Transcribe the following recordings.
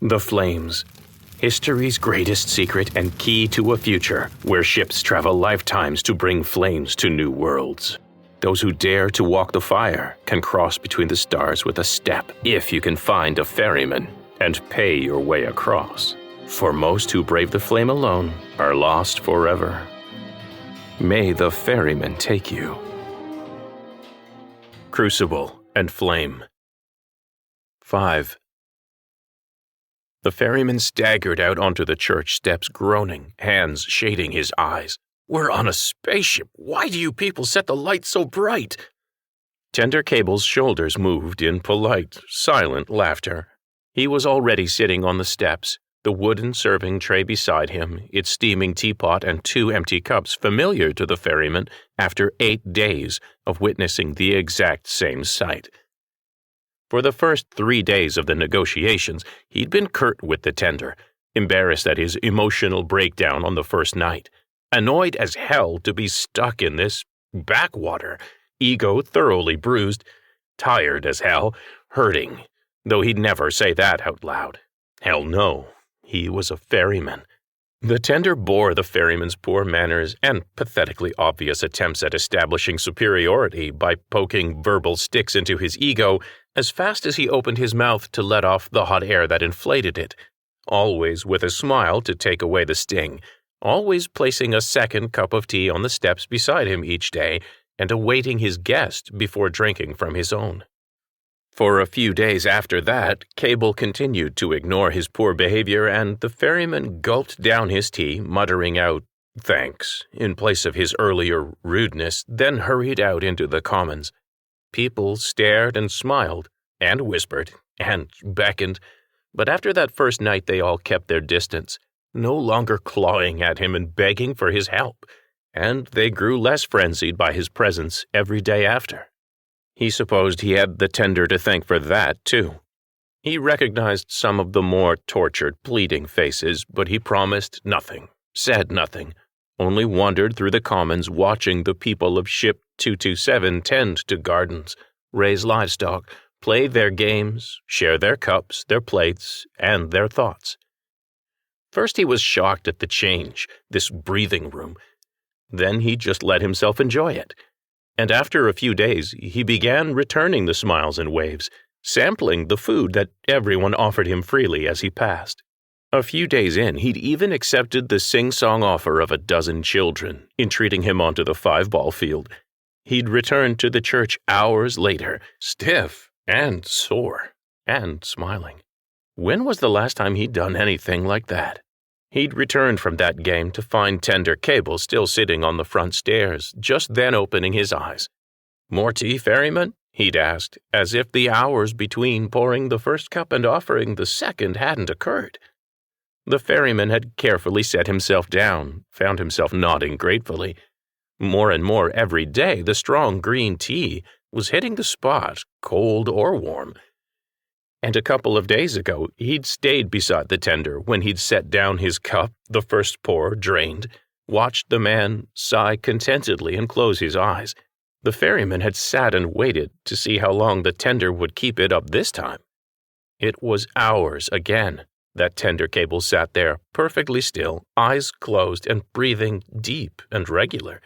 The Flames. History's greatest secret and key to a future where ships travel lifetimes to bring flames to new worlds. Those who dare to walk the fire can cross between the stars with a step if you can find a ferryman and pay your way across. For most who brave the flame alone are lost forever. May the ferryman take you. Crucible and Flame. 5. The ferryman staggered out onto the church steps, groaning, hands shading his eyes. "We're on a spaceship. Why do you people set the lights so bright?" Tender Cable's shoulders moved in polite, silent laughter. He was already sitting on the steps, the wooden serving tray beside him, its steaming teapot and 2 empty cups familiar to the ferryman after 8 days of witnessing the exact same sight. For the first 3 days of the negotiations, he'd been curt with the tender, embarrassed at his emotional breakdown on the first night, annoyed as hell to be stuck in this backwater, ego thoroughly bruised, tired as hell, hurting, though he'd never say that out loud. Hell no, he was a ferryman. The tender bore the ferryman's poor manners and pathetically obvious attempts at establishing superiority by poking verbal sticks into his ego as fast as he opened his mouth to let off the hot air that inflated it, always with a smile to take away the sting, always placing a second cup of tea on the steps beside him each day and awaiting his guest before drinking from his own. For a few days after that, Cable continued to ignore his poor behavior, and the ferryman gulped down his tea, muttering out thanks in place of his earlier rudeness, then hurried out into the commons. People stared and smiled, and whispered, and beckoned, but after that first night they all kept their distance, no longer clawing at him and begging for his help, and they grew less frenzied by his presence every day after. He supposed he had the tender to thank for that, too. He recognized some of the more tortured, pleading faces, but he promised nothing, said nothing, only wandered through the commons watching the people of Ship 227 tend to gardens, raise livestock, play their games, share their cups, their plates, and their thoughts. First he was shocked at the change, this breathing room. Then he just let himself enjoy it. And after a few days, he began returning the smiles and waves, sampling the food that everyone offered him freely as he passed. A few days in, he'd even accepted the sing-song offer of a dozen children, entreating him onto the 5-ball field. He'd returned to the church hours later, stiff and sore and smiling. When was the last time he'd done anything like that? He'd returned from that game to find Tender Cable still sitting on the front stairs, just then opening his eyes. "More tea, ferryman?" he'd asked, as if the hours between pouring the first cup and offering the second hadn't occurred. The ferryman had carefully set himself down, found himself nodding gratefully. More and more every day, the strong green tea was hitting the spot, cold or warm. And a couple of days ago, he'd stayed beside the tender when he'd set down his cup, the first pour drained, watched the man sigh contentedly and close his eyes. The ferryman had sat and waited to see how long the tender would keep it up this time. It was hours again that Tender Cable sat there, perfectly still, eyes closed and breathing deep and regular.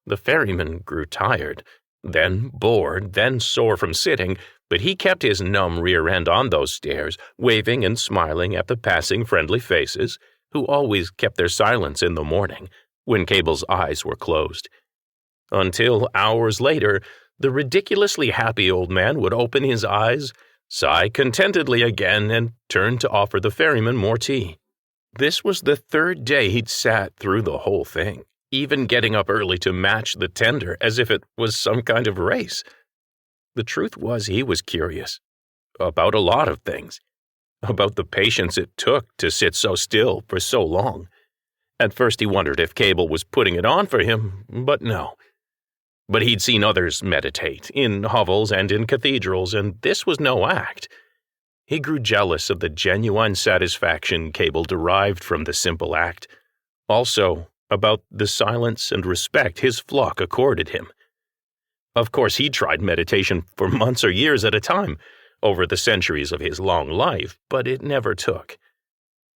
The ferryman grew tired, then bored, then sore from sitting, but he kept his numb rear end on those stairs, waving and smiling at the passing friendly faces, who always kept their silence in the morning, when Cable's eyes were closed. Until hours later, the ridiculously happy old man would open his eyes, sigh contentedly again, and turn to offer the ferryman more tea. This was the 3rd day he'd sat through the whole thing, even getting up early to match the tender as if it was some kind of race. The truth was he was curious about a lot of things, about the patience it took to sit so still for so long. At first he wondered if Cable was putting it on for him, but no. But he'd seen others meditate, in hovels and in cathedrals, and this was no act. He grew jealous of the genuine satisfaction Cable derived from the simple act, also about the silence and respect his flock accorded him. Of course, he'd tried meditation for months or years at a time, over the centuries of his long life, but it never took.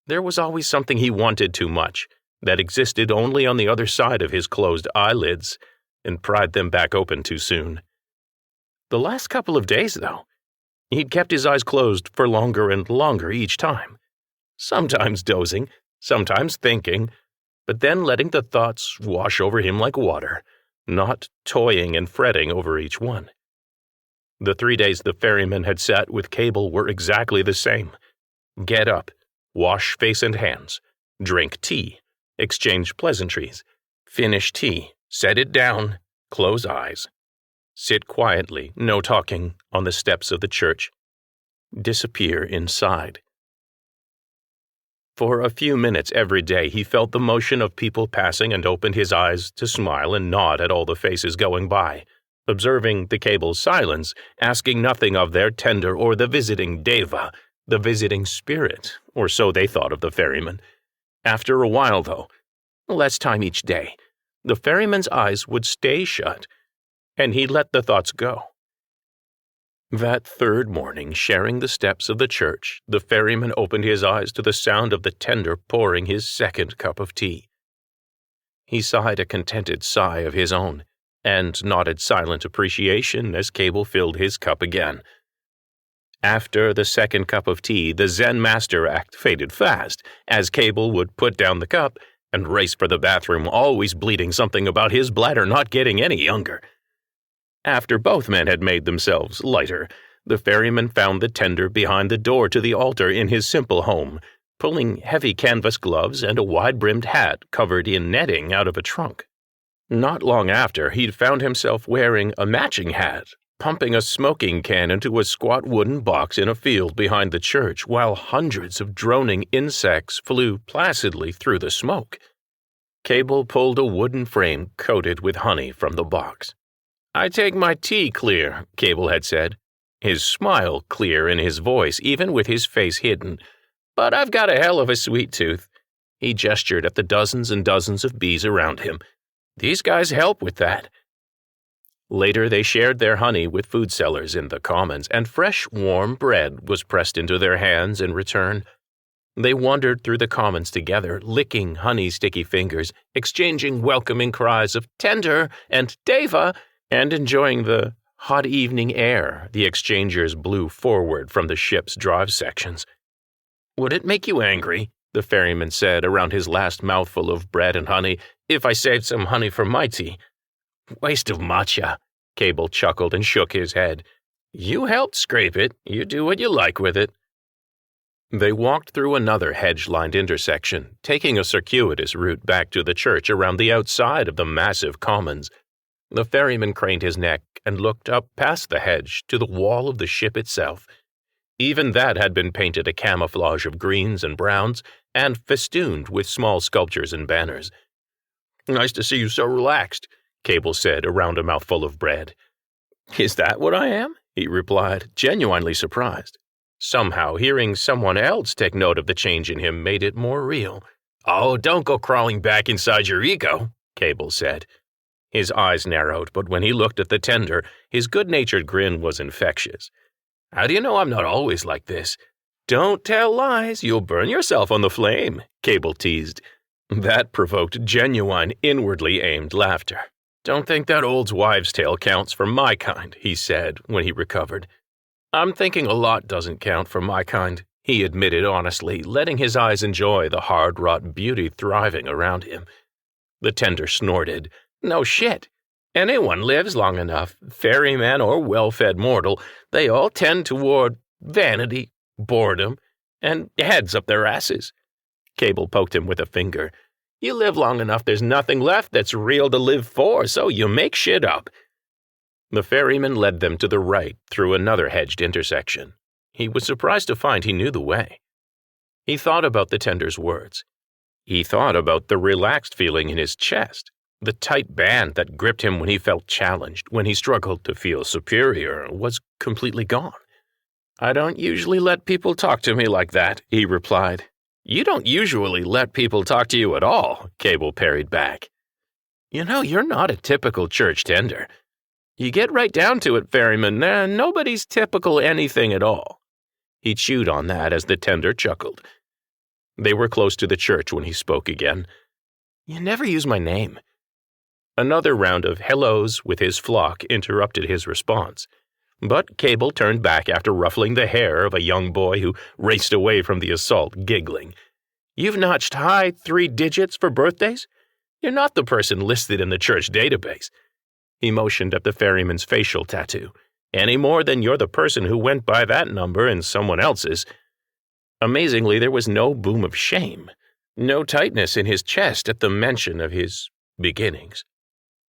There was always something he wanted too much, that existed only on the other side of his closed eyelids, and pried them back open too soon. The last couple of days, though, he'd kept his eyes closed for longer and longer each time, sometimes dozing, sometimes thinking, but then letting the thoughts wash over him like water, not toying and fretting over each one. The 3 days the ferryman had sat with Cable were exactly the same. Get up, wash face and hands, drink tea, exchange pleasantries, finish tea, set it down, close eyes, sit quietly, no talking, on the steps of the church, disappear inside. For a few minutes every day he felt the motion of people passing and opened his eyes to smile and nod at all the faces going by, observing the Cable's silence, asking nothing of their tender or the visiting deva, the visiting spirit, or so they thought of the ferryman. After a while, though, less time each day, the ferryman's eyes would stay shut, and he'd let the thoughts go. That third morning, sharing the steps of the church, the ferryman opened his eyes to the sound of the tender pouring his second cup of tea. He sighed a contented sigh of his own, and nodded silent appreciation as Cable filled his cup again. After the second cup of tea, the Zen master act faded fast, as Cable would put down the cup and race for the bathroom, always bleating something about his bladder not getting any younger. After both men had made themselves lighter, the ferryman found the tender behind the door to the altar in his simple home, pulling heavy canvas gloves and a wide-brimmed hat covered in netting out of a trunk. Not long after, he'd found himself wearing a matching hat, pumping a smoking can into a squat wooden box in a field behind the church, while hundreds of droning insects flew placidly through the smoke. Cable pulled a wooden frame coated with honey from the box. "I take my tea clear," Cable had said, his smile clear in his voice, even with his face hidden. "But I've got a hell of a sweet tooth." He gestured at the dozens and dozens of bees around him. "These guys help with that." Later they shared their honey with food sellers in the commons, and fresh, warm bread was pressed into their hands in return. They wandered through the commons together, licking honey-sticky fingers, exchanging welcoming cries of "tender" and "deva," and enjoying the hot evening air the exchangers blew forward from the ship's drive sections. "Would it make you angry," the ferryman said around his last mouthful of bread and honey, "if I saved some honey for my tea?" "Waste of matcha," Cable chuckled and shook his head. "You helped scrape it. You do what you like with it." They walked through another hedge-lined intersection, taking a circuitous route back to the church around the outside of the massive commons. The ferryman craned his neck and looked up past the hedge to the wall of the ship itself. Even that had been painted a camouflage of greens and browns, and festooned with small sculptures and banners. "Nice to see you so relaxed," Cable said around a mouthful of bread. "Is that what I am?" he replied, genuinely surprised. Somehow, hearing someone else take note of the change in him made it more real. "Oh, don't go crawling back inside your ego," Cable said. His eyes narrowed, but when he looked at the tender, his good-natured grin was infectious. "How do you know I'm not always like this?" "Don't tell lies, you'll burn yourself on the flame," Cable teased. That provoked genuine, inwardly aimed laughter. "Don't think that old wives' tale counts for my kind," he said when he recovered. "I'm thinking a lot doesn't count for my kind," he admitted honestly, letting his eyes enjoy the hard-wrought beauty thriving around him. The tender snorted. "No shit. Anyone lives long enough, ferryman or well-fed mortal, they all tend toward vanity, boredom, and heads up their asses." Cable poked him with a finger. "You live long enough, there's nothing left that's real to live for, so you make shit up." The ferryman led them to the right through another hedged intersection. He was surprised to find he knew the way. He thought about the tender's words. He thought about the relaxed feeling in his chest. The tight band that gripped him when he felt challenged, when he struggled to feel superior, was completely gone. "I don't usually let people talk to me like that," he replied. "You don't usually let people talk to you at all," Cable parried back. "You know, you're not a typical church tender." You get right down to it, Ferryman, nobody's typical anything at all. He chewed on that as the tender chuckled. They were close to the church when he spoke again. You never use my name. Another round of hellos with his flock interrupted his response, but Cable turned back after ruffling the hair of a young boy who raced away from the assault, giggling. You've notched high 3 digits for birthdays? You're not the person listed in the church database. He motioned at the ferryman's facial tattoo, any more than you're the person who went by that number in someone else's. Amazingly, there was no boom of shame, no tightness in his chest at the mention of his beginnings.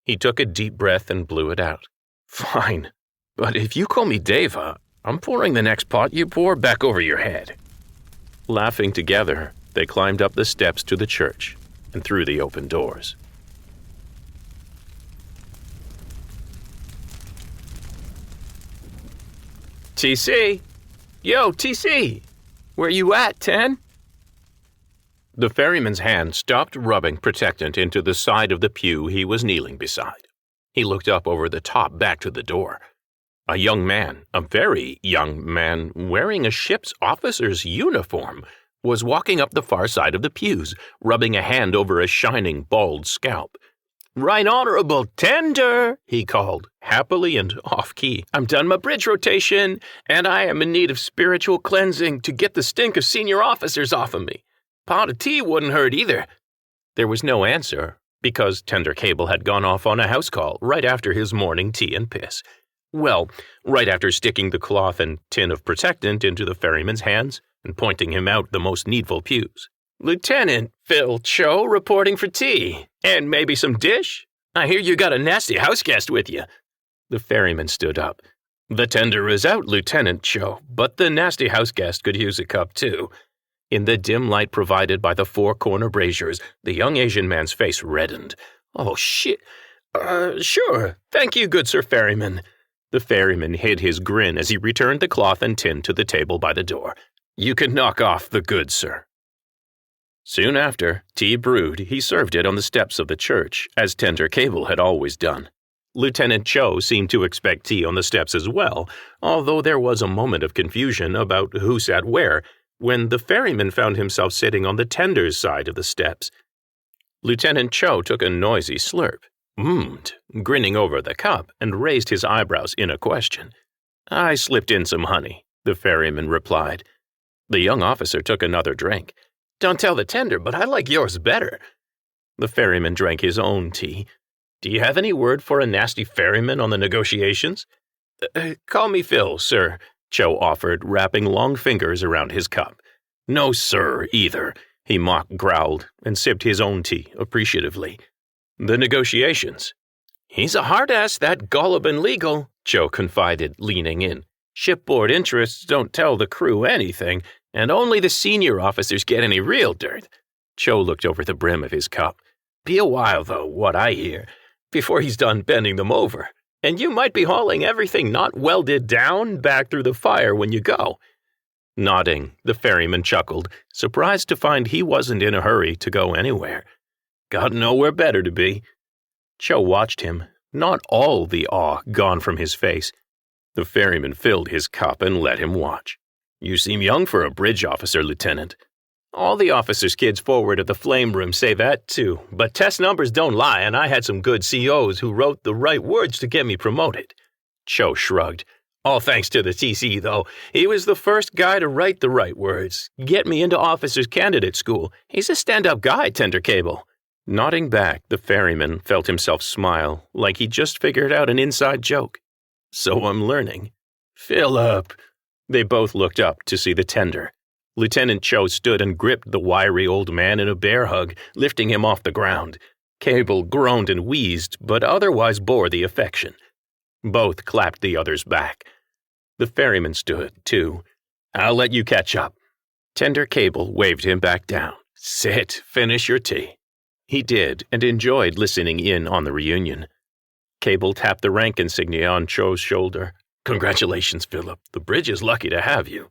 He took a deep breath and blew it out. Fine, but if you call me Deva, I'm pouring the next pot you pour back over your head. Laughing together, they climbed up the steps to the church and through the open doors. TC! Yo, TC! Where you at, 10? The ferryman's hand stopped rubbing protectant into the side of the pew he was kneeling beside. He looked up over the top back to the door. A young man, a very young man, wearing a ship's officer's uniform, was walking up the far side of the pews, rubbing a hand over a shining, bald scalp. Right Honorable Tender, he called, happily and off-key. I'm done my bridge rotation, and I am in need of spiritual cleansing to get the stink of senior officers off of me. Pot of tea wouldn't hurt either. There was no answer, because Tender Cable had gone off on a house call right after his morning tea and piss. Well, right after sticking the cloth and tin of protectant into the ferryman's hands and pointing him out the most needful pews. Lieutenant Phil Cho reporting for tea. And maybe some dish? I hear you got a nasty house guest with you. The ferryman stood up. The tender is out, Lieutenant Cho, but the nasty house guest could use a cup too. In the dim light provided by the 4-corner braziers, the young Asian man's face reddened. Oh, shit. Sure. Thank you, good Sir Ferryman. The ferryman hid his grin as he returned the cloth and tin to the table by the door. You can knock off the good sir. Soon after, tea brewed, he served it on the steps of the church, as Tender Cable had always done. Lieutenant Cho seemed to expect tea on the steps as well, although there was a moment of confusion about who sat where, when the ferryman found himself sitting on the tender's side of the steps. Lieutenant Cho took a noisy slurp, grinning over the cup, and raised his eyebrows in a question. I slipped in some honey, the ferryman replied. The young officer took another drink. Don't tell the tender, but I like yours better. The ferryman drank his own tea. Do you have any word for a nasty ferryman on the negotiations? Call me Phil, sir, Cho offered, wrapping long fingers around his cup. No, sir, either, he growled and sipped his own tea appreciatively. The negotiations. He's a hard-ass, that Gollibin legal, Cho confided, leaning in. Shipboard interests don't tell the crew anything, and only the senior officers get any real dirt. Cho looked over the brim of his cup. Be a while, though, what I hear, before he's done bending them over. And you might be hauling everything not welded down back through the fire when you go. Nodding, the ferryman chuckled, surprised to find he wasn't in a hurry to go anywhere. Got nowhere better to be. Cho watched him, not all the awe gone from his face. The ferryman filled his cup and let him watch. You seem young for a bridge officer, Lieutenant. All the officers' kids forward at the flame room say that too, but test numbers don't lie, and I had some good COs who wrote the right words to get me promoted. Cho shrugged. All thanks to the TC, though. He was the first guy to write the right words, get me into officers' candidate school. He's a stand-up guy, Tender Cable. Nodding back, the ferryman felt himself smile, like he just figured out an inside joke. So I'm learning. Philip. They both looked up to see the tender. Lieutenant Cho stood and gripped the wiry old man in a bear hug, lifting him off the ground. Cable groaned and wheezed, but otherwise bore the affection. Both clapped the others back. The ferryman stood, too. I'll let you catch up. Tender Cable waved him back down. Sit, finish your tea. He did, and enjoyed listening in on the reunion. Cable tapped the rank insignia on Cho's shoulder. Congratulations, Philip. The bridge is lucky to have you.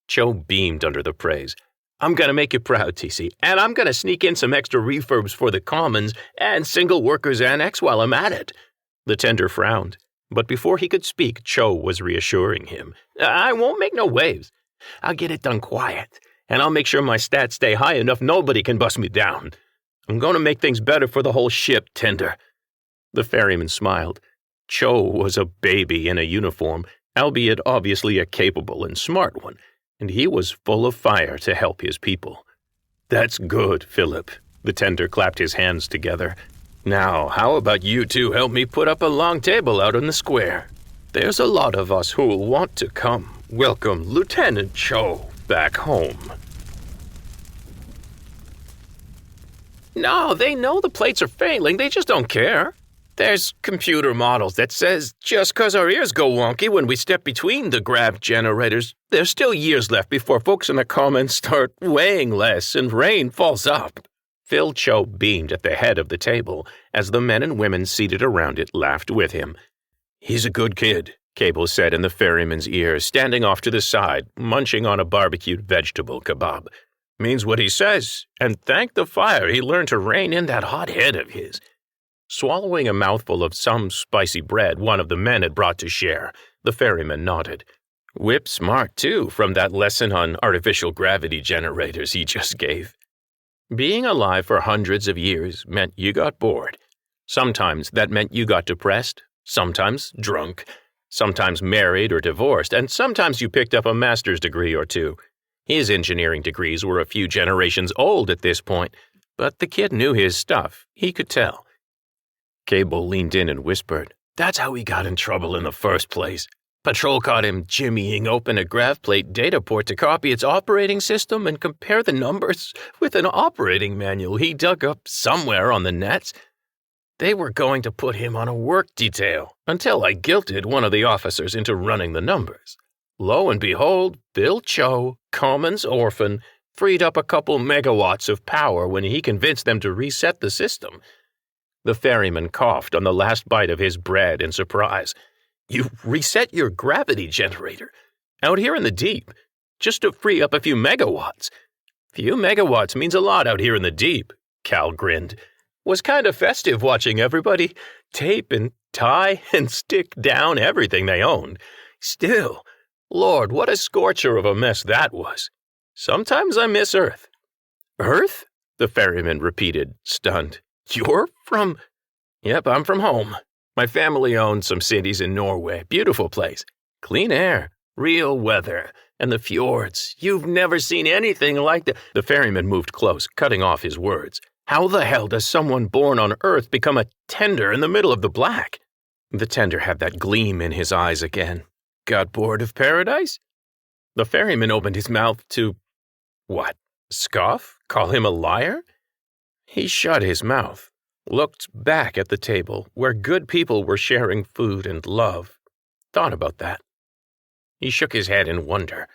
Cho beamed under the praise. I'm going to make you proud, TC, and I'm going to sneak in some extra refurbs for the Commons and Single Workers Annex while I'm at it. The tender frowned. But before he could speak, Cho was reassuring him. I won't make no waves. I'll get it done quiet, and I'll make sure my stats stay high enough nobody can bust me down. I'm going to make things better for the whole ship, Tender. The ferryman smiled. Cho was a baby in a uniform, albeit obviously a capable and smart one, and he was full of fire to help his people. That's good, Philip. The Tender clapped his hands together. Now, how about you two help me put up a long table out in the square? There's a lot of us who'll want to come welcome Lieutenant Cho back home. No, they know the plates are failing, they just don't care. There's computer models that says just 'cause our ears go wonky when we step between the grav generators, there's still years left before folks in the comments start weighing less and rain falls up. Phil Cho beamed at the head of the table as the men and women seated around it laughed with him. He's a good kid, Cable said in the ferryman's ear, standing off to the side, munching on a barbecued vegetable kebab. Means what he says, and thank the fire he learned to rein in that hot head of his. Swallowing a mouthful of some spicy bread one of the men had brought to share, the ferryman nodded. Whip smart, too, from that lesson on artificial gravity generators he just gave. Being alive for hundreds of years meant you got bored. Sometimes that meant you got depressed, sometimes drunk, sometimes married or divorced, and sometimes you picked up a master's degree or two. His engineering degrees were a few generations old at this point, but the kid knew his stuff. He could tell. Cable leaned in and whispered, That's how he got in trouble in the first place. Patrol caught him jimmying open a GravPlate data port to copy its operating system and compare the numbers with an operating manual he dug up somewhere on the nets. They were going to put him on a work detail until I guilted one of the officers into running the numbers. Lo and behold, Bill Cho, Common's orphan, freed up a couple megawatts of power when he convinced them to reset the system. The ferryman coughed on the last bite of his bread in surprise. You reset your gravity generator out here in the deep just to free up a few megawatts. Few megawatts means a lot out here in the deep, Cal grinned. Was kind of festive watching everybody tape and tie and stick down everything they owned. Still, Lord, what a scorcher of a mess that was. Sometimes I miss Earth. Earth? The ferryman repeated, stunned. You're from... Yep, I'm from home. My family owns some cities in Norway. Beautiful place. Clean air, real weather, and the fjords. You've never seen anything like that. The ferryman moved close, cutting off his words. How the hell does someone born on Earth become a tender in the middle of the black? The tender had that gleam in his eyes again. Got bored of paradise? The ferryman opened his mouth to... What? Scoff? Call him a liar? He shut his mouth, looked back at the table where good people were sharing food and love, thought about that. He shook his head in wonder.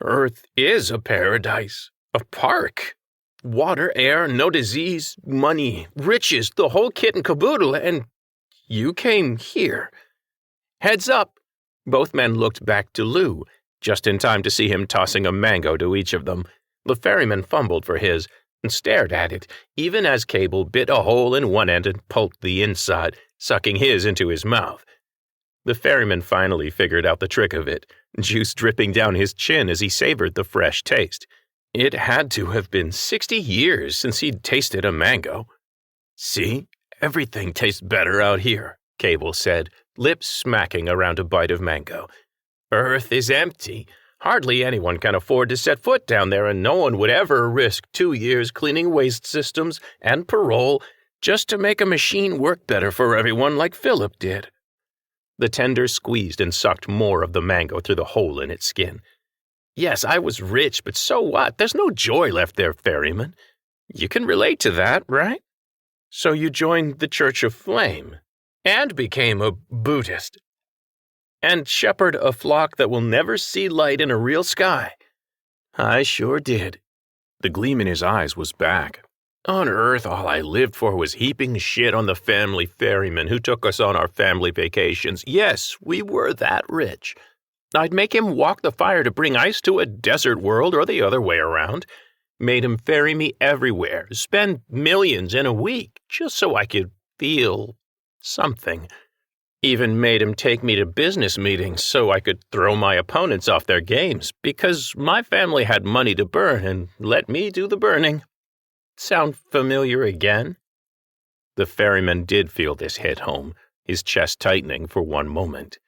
Earth is a paradise, a park. Water, air, no disease, money, riches, the whole kit and caboodle, and you came here. Heads up. Both men looked back to Lou, just in time to see him tossing a mango to each of them. The ferryman fumbled for his and stared at it, even as Cable bit a hole in one end and pulped the inside, sucking his into his mouth. The ferryman finally figured out the trick of it, juice dripping down his chin as he savored the fresh taste. It had to have been 60 years since he'd tasted a mango. See, everything tastes better out here, Cable said, lips smacking around a bite of mango. Earth is empty. Hardly anyone can afford to set foot down there, and no one would ever risk 2 years cleaning waste systems and parole just to make a machine work better for everyone like Philip did. The tender squeezed and sucked more of the mango through the hole in its skin. Yes, I was rich, but so what? There's no joy left there, ferryman. You can relate to that, right? So you joined the Church of Flame and became a Buddhist. And shepherd a flock that will never see light in a real sky. I sure did. The gleam in his eyes was back. On Earth, all I lived for was heaping shit on the family ferryman who took us on our family vacations. Yes, we were that rich. I'd make him walk the fire to bring ice to a desert world or the other way around. Made him ferry me everywhere, spend millions in a week, just so I could feel something. Even made him take me to business meetings so I could throw my opponents off their games because my family had money to burn and let me do the burning. Sound familiar again? The ferryman did feel this hit home, his chest tightening for one moment.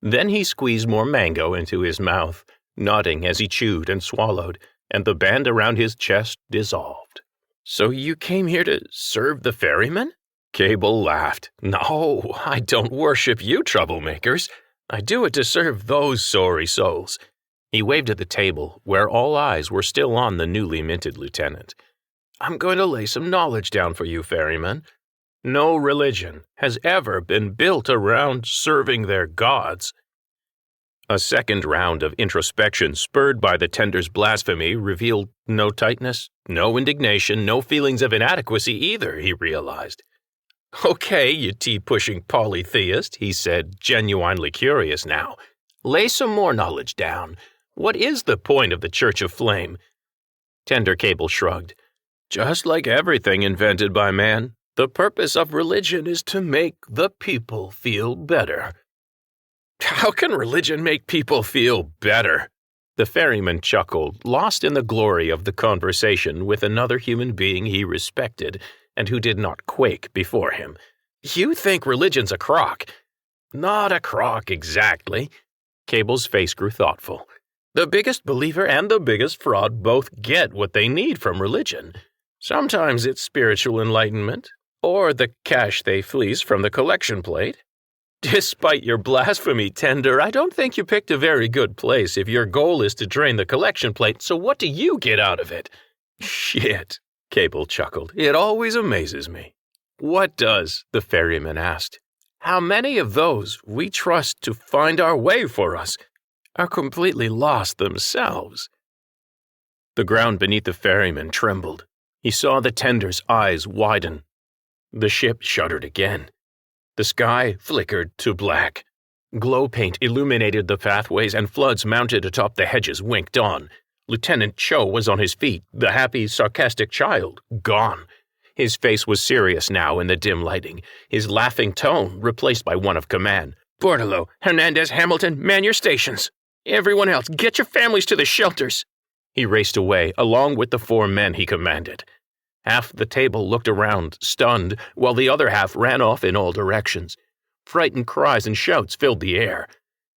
Then he squeezed more mango into his mouth, nodding as he chewed and swallowed, and the band around his chest dissolved. So you came here to serve the ferryman? Cable laughed. No, I don't worship you troublemakers. I do it to serve those sorry souls. He waved at the table, where all eyes were still on the newly minted lieutenant. I'm going to lay some knowledge down for you, ferryman. No religion has ever been built around serving their gods. A second round of introspection spurred by the tender's blasphemy revealed no tightness, no indignation, no feelings of inadequacy either, he realized. Okay, you tea-pushing polytheist, he said, genuinely curious now. Lay some more knowledge down. What is the point of the Church of Flame? Tender Cable shrugged. Just like everything invented by man, the purpose of religion is to make the people feel better. How can religion make people feel better? The ferryman chuckled, lost in the glory of the conversation with another human being he respected and who did not quake before him. You think religion's a crock? Not a crock exactly. Cable's face grew thoughtful. The biggest believer and the biggest fraud both get what they need from religion. Sometimes it's spiritual enlightenment, or the cash they fleece from the collection plate. Despite your blasphemy, Tender, I don't think you picked a very good place if your goal is to drain the collection plate, so what do you get out of it? Shit, Cable chuckled. It always amazes me. What does? The ferryman asked. How many of those we trust to find our way for us are completely lost themselves? The ground beneath the ferryman trembled. He saw the tender's eyes widen. The ship shuddered again. The sky flickered to black. Glow paint illuminated the pathways and floods mounted atop the hedges winked on. Lieutenant Cho was on his feet, the happy, sarcastic child, gone. His face was serious now in the dim lighting, his laughing tone replaced by one of command. Bordello, Hernandez, Hamilton, man your stations. Everyone else, get your families to the shelters. He raced away, along with the 4 men he commanded. Half the table looked around, stunned, while the other half ran off in all directions. Frightened cries and shouts filled the air.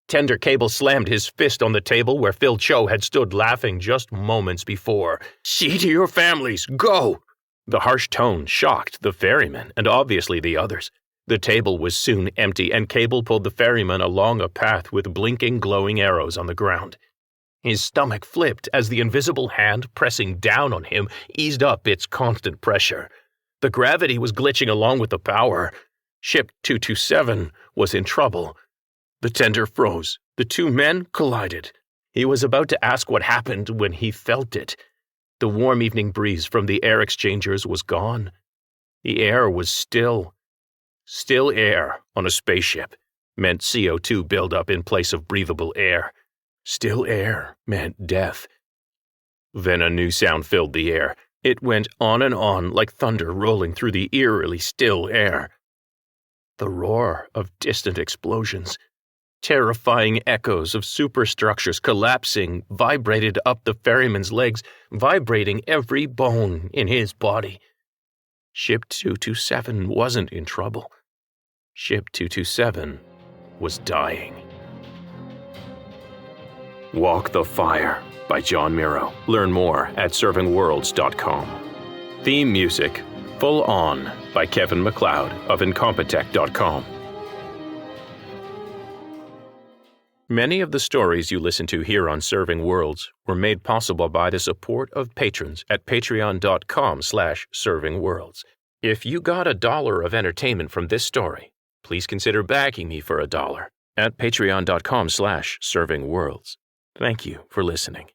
Tender Cable slammed his fist on the table where Phil Cho had stood laughing just moments before. See to your families, go! The harsh tone shocked the ferryman and obviously the others. The table was soon empty and Cable pulled the ferryman along a path with blinking, glowing arrows on the ground. His stomach flipped as the invisible hand pressing down on him eased up its constant pressure. The gravity was glitching along with the power. Ship 227 was in trouble. The tender froze. The 2 men collided. He was about to ask what happened when he felt it. The warm evening breeze from the air exchangers was gone. The air was still. Still air on a spaceship meant CO2 buildup in place of breathable air. Still air meant death. Then a new sound filled the air. It went on and on like thunder rolling through the eerily still air. The roar of distant explosions. Terrifying echoes of superstructures collapsing vibrated up the ferryman's legs, vibrating every bone in his body. Ship 227 wasn't in trouble. Ship 227 was dying. Walk the Fire by John Miro. Learn more at servingworlds.com. Theme music, Full On by Kevin MacLeod of Incompetech.com. Many of the stories you listen to here on Serving Worlds were made possible by the support of patrons at patreon.com/servingworlds. If you got $1 of entertainment from this story, please consider backing me for $1 at patreon.com/servingworlds. Thank you for listening.